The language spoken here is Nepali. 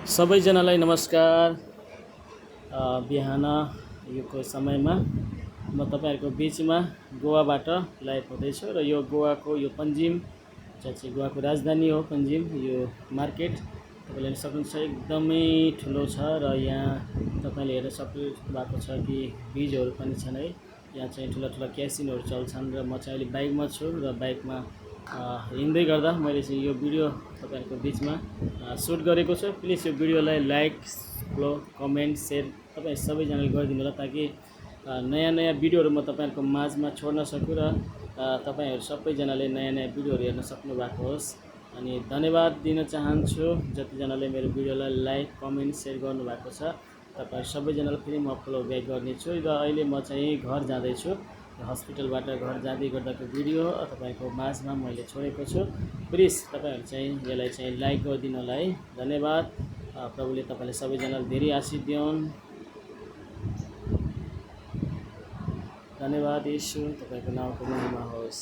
सबैजनालाई नमस्कार। बिहान योको समयमा म तपाईहरुको बीचमा गोवाबाट लाइभ हुँदैछु र यो गोवाको यो पन्जिम चाहिँ गोवाको राजधानी हो। पन्जिम यो मार्केट तपाईले हेर्न सक्नुहुन्छ, एकदमै ठुलो छ र यहाँ तपाईले हेर्न सक्नु भएको छ कि ब्रिजहरु पनि छन् है। यहाँ चाहिँ ठुला ठुला क्यासिनोहरु चल्छन् र म चाहिँ अहिले बाइकमा छु र बाइकमा हिँड्दै गर्दा मैले चाहिँ यो भिडियो तपाईहरुको बीचमा सुट गरेको छु। प्लिज यो भिडियोलाई लाइक, फलो, कमेन्ट, शेयर तपाई सबैजनाले गरिदिनु होला ताकि नयाँ नयाँ भिडियोहरु म तपाईहरुको माझमा छोड्न सकु र तपाईहरु सबैजनाले नयाँ नयाँ भिडियोहरु हेर्न सक्नु भएको होस्। अनि धन्यवाद दिन चाहन्छु जतिजनाले मेरो भिडियोलाई लाइक, कमेन्ट, शेयर गर्नु भएको छ। तपाईहरु सबैजनालाई फेरि म फलो ब्याक गर्नेछु र अहिले म चाहिँ घर जाँदै छु। हस्पिटलबाट घर जाँदै गर्दाको भिडियो तपाईको माझमा मैले छोडेको छु। प्लिज तपाईहरु चाहिँ यसलाई चाहिँ लाइक गरिदिनु होला है। धन्यवाद। प्रभुले तपाईलाई सबैजनालाई धेरै आशीष दिउन्। धन्यवाद। यीशु तपाईको नामको महिमा होस्।